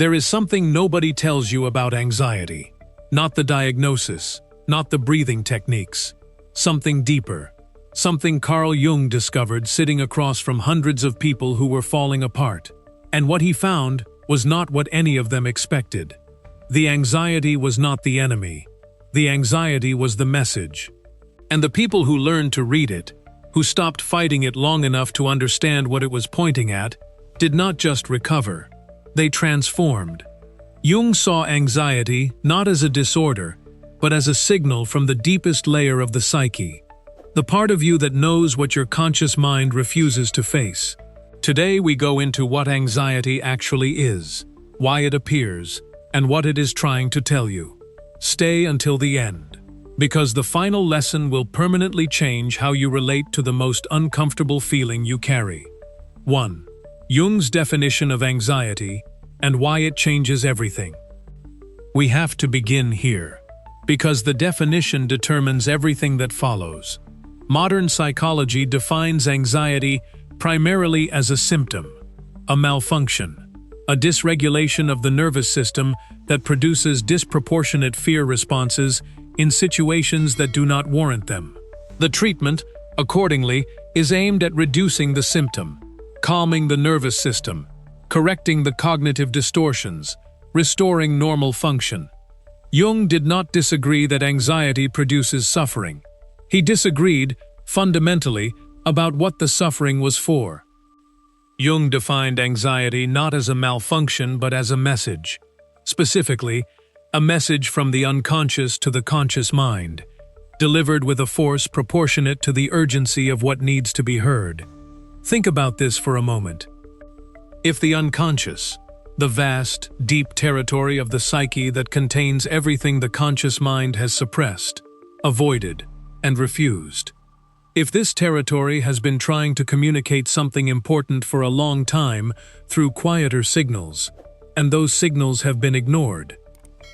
There is something nobody tells you about anxiety. Not the diagnosis, not the breathing techniques. Something deeper. Something Carl Jung discovered sitting across from hundreds of people who were falling apart. And what he found was not what any of them expected. The anxiety was not the enemy. The anxiety was the message. And the people who learned to read it, who stopped fighting it long enough to understand what it was pointing at, did not just recover. They transformed. Jung saw anxiety not as a disorder, but as a signal from the deepest layer of the psyche, the part of you that knows what your conscious mind refuses to face. Today we go into what anxiety actually is, why it appears, and what it is trying to tell you. Stay until the end, because the final lesson will permanently change how you relate to the most uncomfortable feeling you carry. 1. Jung's definition of anxiety and why it changes everything. We have to begin here, because the definition determines everything that follows. Modern psychology defines anxiety primarily as a symptom, a malfunction, a dysregulation of the nervous system that produces disproportionate fear responses in situations that do not warrant them. The treatment, accordingly, is aimed at reducing the symptom, calming the nervous system, correcting the cognitive distortions, restoring normal function. Jung did not disagree that anxiety produces suffering. He disagreed, fundamentally, about what the suffering was for. Jung defined anxiety not as a malfunction but as a message. Specifically, a message from the unconscious to the conscious mind, delivered with a force proportionate to the urgency of what needs to be heard. Think about this for a moment. If the unconscious, the vast, deep territory of the psyche that contains everything the conscious mind has suppressed, avoided, and refused. If this territory has been trying to communicate something important for a long time through quieter signals, and those signals have been ignored,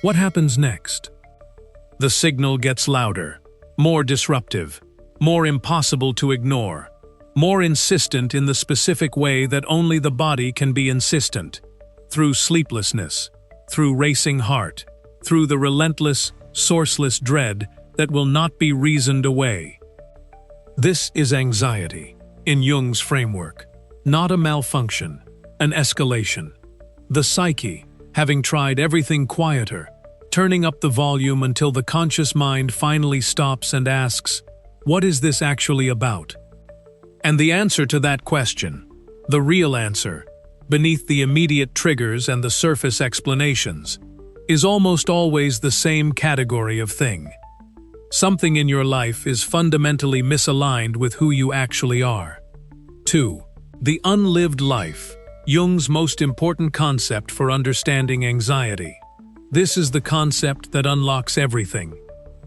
what happens next? The signal gets louder, more disruptive, more impossible to ignore, more insistent in the specific way that only the body can be insistent, through sleeplessness, through racing heart, through the relentless, sourceless dread that will not be reasoned away. This is anxiety, in Jung's framework, not a malfunction, an escalation. The psyche, having tried everything quieter, turning up the volume until the conscious mind finally stops and asks, what is this actually about? And the answer to that question, the real answer, beneath the immediate triggers and the surface explanations, is almost always the same category of thing. Something in your life is fundamentally misaligned with who you actually are. 2. The unlived life, Jung's most important concept for understanding anxiety. This is the concept that unlocks everything.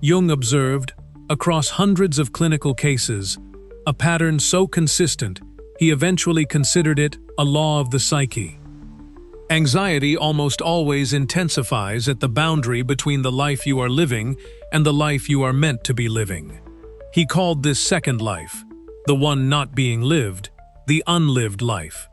Jung observed, across hundreds of clinical cases, a pattern so consistent, he eventually considered it a law of the psyche. Anxiety almost always intensifies at the boundary between the life you are living and the life you are meant to be living. He called this second life, the one not being lived, the unlived life.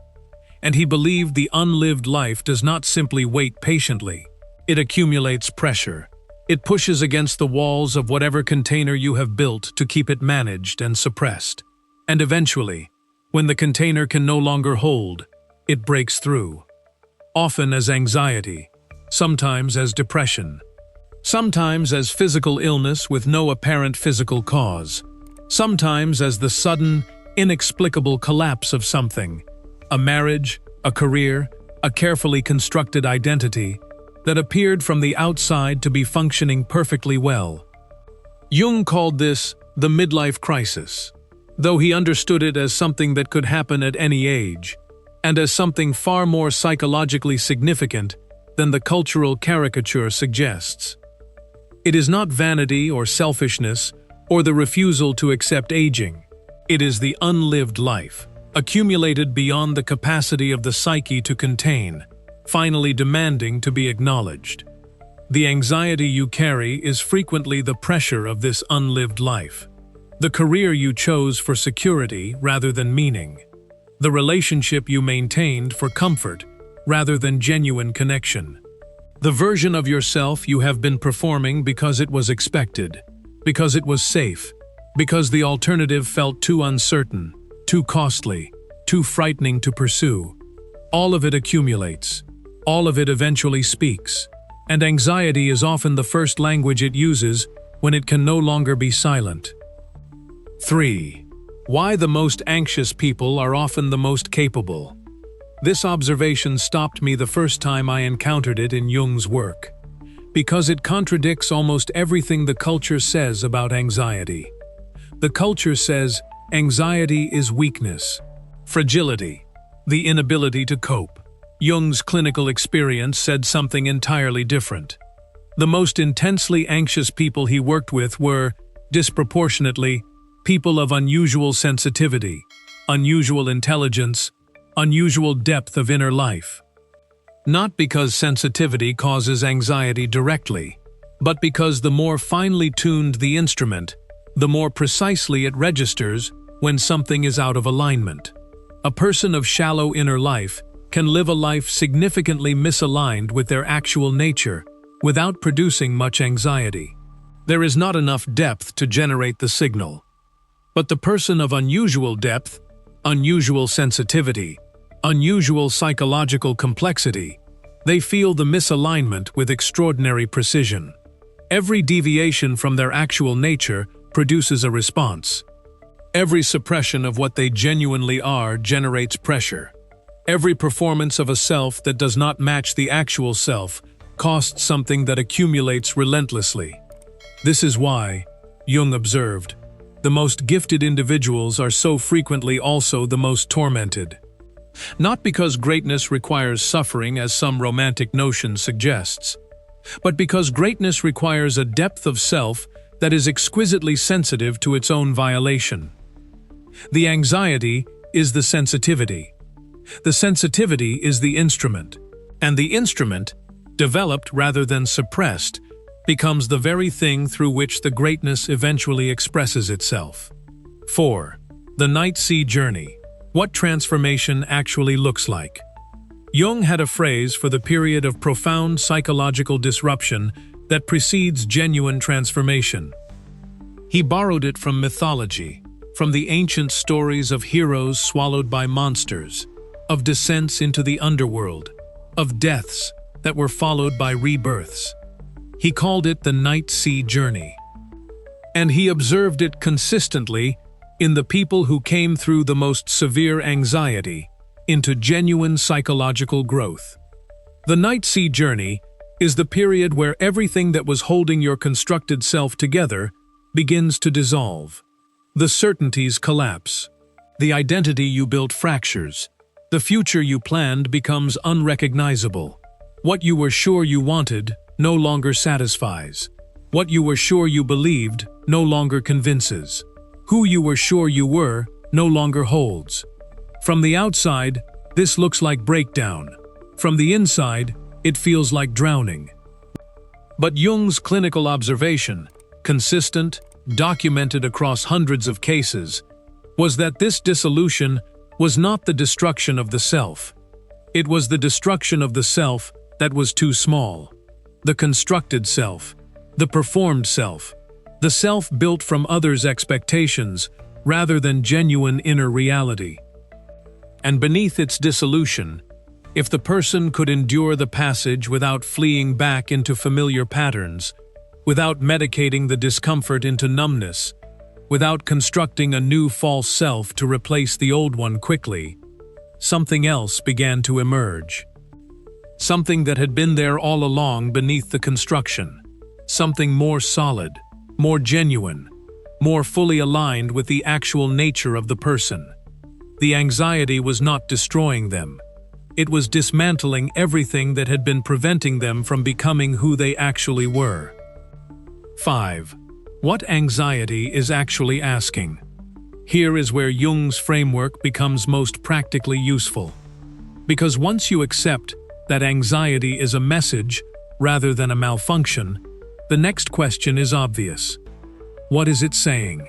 And he believed the unlived life does not simply wait patiently. It accumulates pressure. It pushes against the walls of whatever container you have built to keep it managed and suppressed. And eventually, when the container can no longer hold, it breaks through. Often as anxiety, sometimes as depression, sometimes as physical illness with no apparent physical cause, sometimes as the sudden, inexplicable collapse of something, a marriage, a career, a carefully constructed identity that appeared from the outside to be functioning perfectly well. Jung called this the midlife crisis, though he understood it as something that could happen at any age, and as something far more psychologically significant than the cultural caricature suggests. It is not vanity or selfishness or the refusal to accept aging. It is the unlived life, accumulated beyond the capacity of the psyche to contain, finally demanding to be acknowledged. The anxiety you carry is frequently the pressure of this unlived life. The career you chose for security rather than meaning. The relationship you maintained for comfort rather than genuine connection. The version of yourself you have been performing because it was expected, because it was safe, because the alternative felt too uncertain, too costly, too frightening to pursue. All of it accumulates. All of it eventually speaks. And anxiety is often the first language it uses when it can no longer be silent. 3. Why the most anxious people are often the most capable. This observation stopped me the first time I encountered it in Jung's work, because it contradicts almost everything the culture says about anxiety. The culture says anxiety is weakness, fragility, the inability to cope. Jung's clinical experience said something entirely different. The most intensely anxious people he worked with were, disproportionately, people of unusual sensitivity, unusual intelligence, unusual depth of inner life. Not because sensitivity causes anxiety directly, but because the more finely tuned the instrument, the more precisely it registers when something is out of alignment. A person of shallow inner life can live a life significantly misaligned with their actual nature without producing much anxiety. There is not enough depth to generate the signal. But the person of unusual depth, unusual sensitivity, unusual psychological complexity, they feel the misalignment with extraordinary precision. Every deviation from their actual nature produces a response. Every suppression of what they genuinely are generates pressure. Every performance of a self that does not match the actual self costs something that accumulates relentlessly. This is why, Jung observed, the most gifted individuals are so frequently also the most tormented. Not because greatness requires suffering as some romantic notion suggests, but because greatness requires a depth of self that is exquisitely sensitive to its own violation. The anxiety is the sensitivity. The sensitivity is the instrument, and the instrument, developed rather than suppressed, becomes the very thing through which the greatness eventually expresses itself. 4. The night sea journey. What transformation actually looks like. Jung had a phrase for the period of profound psychological disruption that precedes genuine transformation. He borrowed it from mythology, from the ancient stories of heroes swallowed by monsters, of descents into the underworld, of deaths that were followed by rebirths. He called it the night sea journey. And he observed it consistently in the people who came through the most severe anxiety into genuine psychological growth. The night sea journey is the period where everything that was holding your constructed self together begins to dissolve. The certainties collapse. The identity you built fractures. The future you planned becomes unrecognizable. What you were sure you wanted no longer satisfies. What you were sure you believed no longer convinces. Who you were sure you were no longer holds. From the outside, this looks like breakdown. From the inside, it feels like drowning. But Jung's clinical observation, consistent, documented across hundreds of cases, was that this dissolution was not the destruction of the self. It was the destruction of the self that was too small. The constructed self, the performed self, the self built from others' expectations rather than genuine inner reality. And beneath its dissolution, if the person could endure the passage without fleeing back into familiar patterns, without medicating the discomfort into numbness, without constructing a new false self to replace the old one quickly, something else began to emerge. Something that had been there all along beneath the construction. Something more solid, more genuine, more fully aligned with the actual nature of the person. The anxiety was not destroying them. It was dismantling everything that had been preventing them from becoming who they actually were. 5. What anxiety is actually asking? Here is where Jung's framework becomes most practically useful. Because once you accept that anxiety is a message rather than a malfunction, the next question is obvious. What is it saying?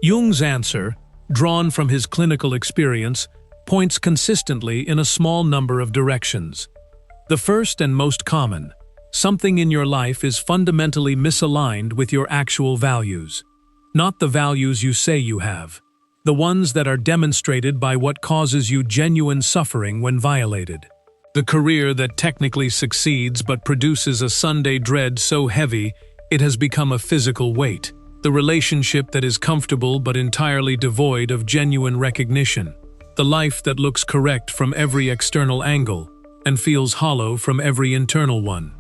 Jung's answer, drawn from his clinical experience, points consistently in a small number of directions. The first and most common: something in your life is fundamentally misaligned with your actual values. Not the values you say you have, the ones that are demonstrated by what causes you genuine suffering when violated. The career that technically succeeds but produces a Sunday dread so heavy it has become a physical weight. The relationship that is comfortable but entirely devoid of genuine recognition. The life that looks correct from every external angle and feels hollow from every internal one.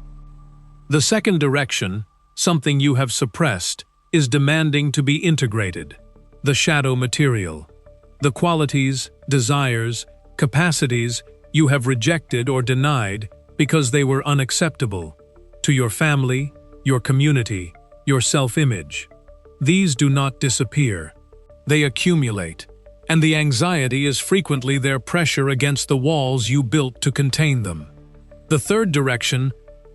The second direction, something you have suppressed, is demanding to be integrated. The shadow material. The qualities, desires, capacities you have rejected or denied because they were unacceptable to your family, your community, your self-image. These do not disappear. They accumulate, and the anxiety is frequently their pressure against the walls you built to contain them. The third direction,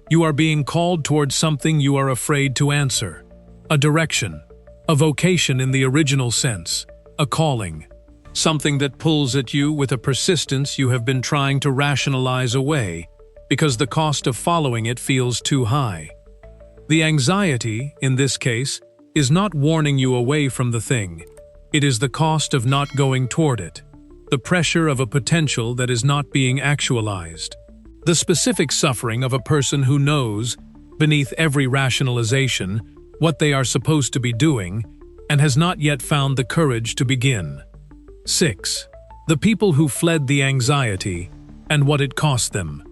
you are being called towards something you are afraid to answer. A direction, a vocation in the original sense, a calling. Something that pulls at you with a persistence you have been trying to rationalize away because the cost of following it feels too high. The anxiety, in this case, is not warning you away from the thing. It is the cost of not going toward it, the pressure of a potential that is not being actualized. The specific suffering of a person who knows, beneath every rationalization, what they are supposed to be doing, and has not yet found the courage to begin. 6. The people who fled the anxiety and what it cost them.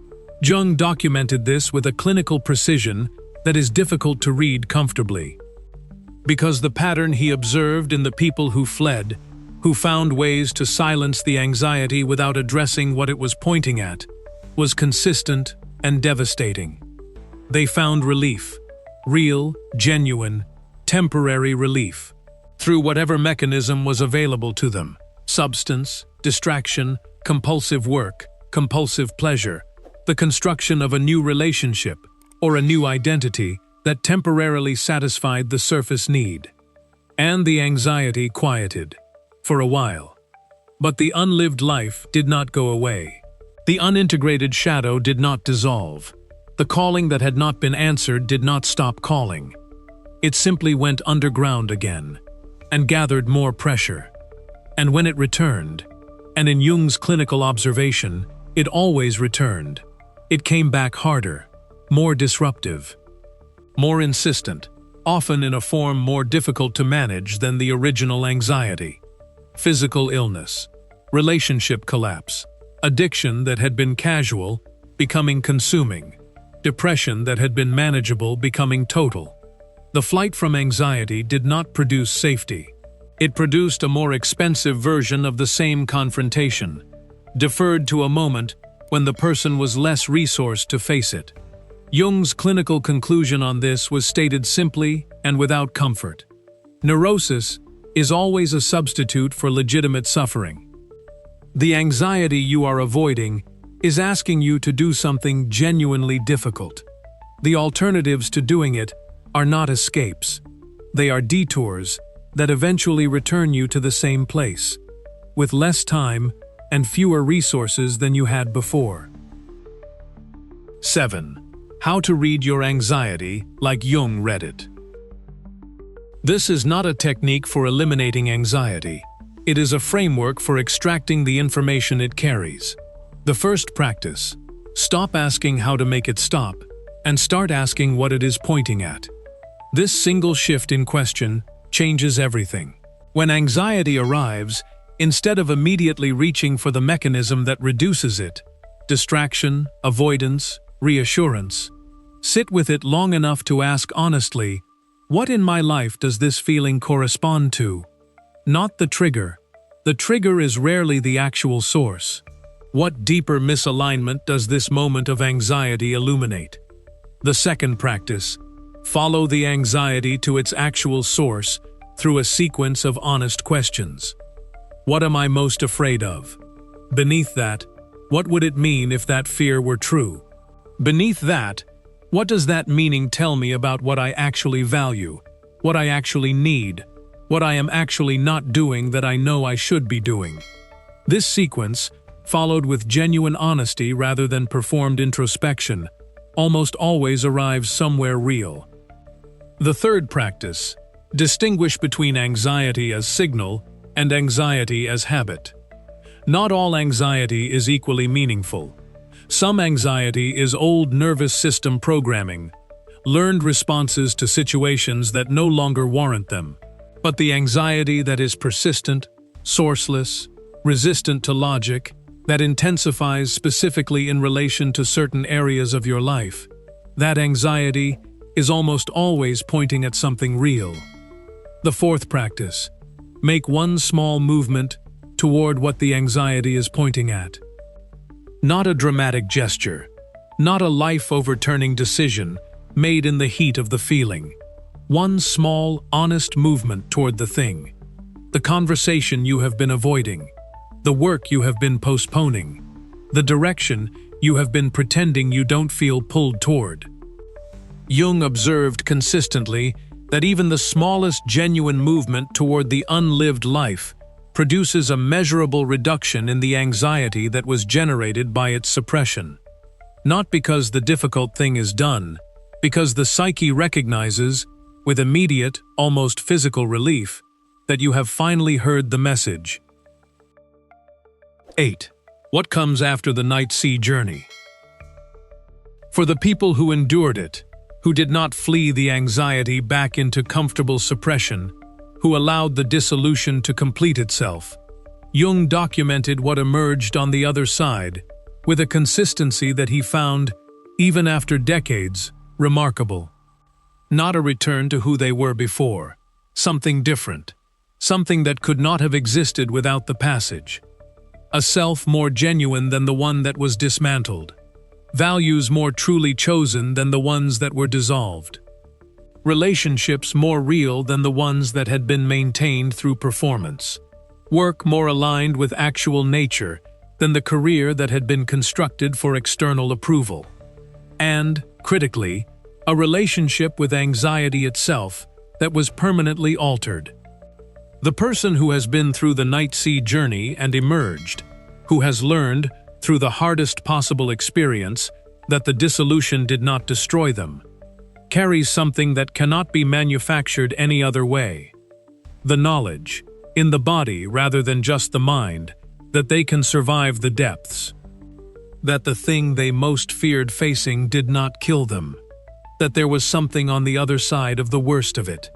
Jung documented this with a clinical precision that is difficult to read comfortably. Because the pattern he observed in the people who fled, who found ways to silence the anxiety without addressing what it was pointing at, was consistent and devastating. They found relief, real, genuine, temporary relief, through whatever mechanism was available to them: substance, distraction, compulsive work, compulsive pleasure, the construction of a new relationship, or a new identity that temporarily satisfied the surface need. And the anxiety quieted, for a while. But the unlived life did not go away. The unintegrated shadow did not dissolve. The calling that had not been answered did not stop calling. It simply went underground again, and gathered more pressure. And when it returned, and in Jung's clinical observation, it always returned, it came back harder, more disruptive, more insistent, often in a form more difficult to manage than the original anxiety. Physical illness, relationship collapse, addiction that had been casual becoming consuming, depression that had been manageable becoming total. The flight from anxiety did not produce safety. It produced a more expensive version of the same confrontation, deferred to a moment when the person was less resourced to face it. Jung's clinical conclusion on this was stated simply and without comfort. Neurosis is always a substitute for legitimate suffering. The anxiety you are avoiding is asking you to do something genuinely difficult. The alternatives to doing it are not escapes. They are detours that eventually return you to the same place, with less time and fewer resources than you had before. 7. How to read your anxiety like Jung read it. This is not a technique for eliminating anxiety. It is a framework for extracting the information it carries. The first practice: stop asking how to make it stop, and start asking what it is pointing at. This single shift in question changes everything. When anxiety arrives, instead of immediately reaching for the mechanism that reduces it, distraction, avoidance, reassurance, sit with it long enough to ask honestly, what in my life does this feeling correspond to? Not the trigger. The trigger is rarely the actual source. What deeper misalignment does this moment of anxiety illuminate? The second practice: follow the anxiety to its actual source through a sequence of honest questions. What am I most afraid of? Beneath that, what would it mean if that fear were true? Beneath that, what does that meaning tell me about what I actually value, what I actually need, what I am actually not doing that I know I should be doing? This sequence, followed with genuine honesty rather than performed introspection, almost always arrives somewhere real. The third practice: distinguish between anxiety as signal and anxiety as habit. Not all anxiety is equally meaningful. Some anxiety is old nervous system programming, learned responses to situations that no longer warrant them. But the anxiety that is persistent, sourceless, resistant to logic, that intensifies specifically in relation to certain areas of your life, that anxiety is almost always pointing at something real. The fourth practice: make one small movement toward what the anxiety is pointing at. Not a dramatic gesture, not a life-overturning decision made in the heat of the feeling. One small, honest movement toward the thing. The conversation you have been avoiding. The work you have been postponing. The direction you have been pretending you don't feel pulled toward. Jung observed consistently that even the smallest genuine movement toward the unlived life produces a measurable reduction in the anxiety that was generated by its suppression. Not because the difficult thing is done, because the psyche recognizes, with immediate, almost physical relief, that you have finally heard the message. 8. What comes after the night sea journey? For the people who endured it, who did not flee the anxiety back into comfortable suppression, who allowed the dissolution to complete itself, Jung documented what emerged on the other side, with a consistency that he found, even after decades, remarkable. Not a return to who they were before, something different, something that could not have existed without the passage. A self more genuine than the one that was dismantled. Values more truly chosen than the ones that were dissolved. Relationships more real than the ones that had been maintained through performance. Work more aligned with actual nature than the career that had been constructed for external approval. And, critically, a relationship with anxiety itself that was permanently altered. The person who has been through the night sea journey and emerged, who has learned, through the hardest possible experience, that the dissolution did not destroy them, carries something that cannot be manufactured any other way. The knowledge, in the body rather than just the mind, that they can survive the depths. That the thing they most feared facing did not kill them. That there was something on the other side of the worst of it.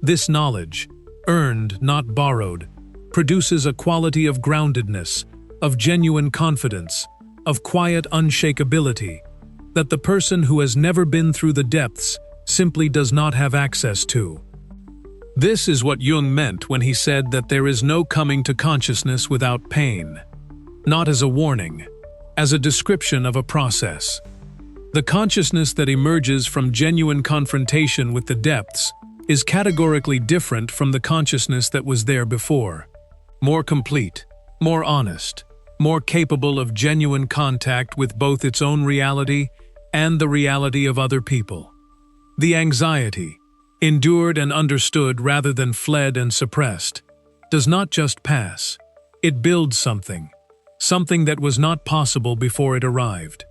This knowledge, earned, not borrowed, produces a quality of groundedness, of genuine confidence, of quiet unshakability, that the person who has never been through the depths simply does not have access to. This is what Jung meant when he said that there is no coming to consciousness without pain. Not as a warning, as a description of a process. The consciousness that emerges from genuine confrontation with the depths is categorically different from the consciousness that was there before. More complete, more honest, more capable of genuine contact with both its own reality and the reality of other people. The anxiety, endured and understood rather than fled and suppressed, does not just pass. It builds something, something that was not possible before it arrived.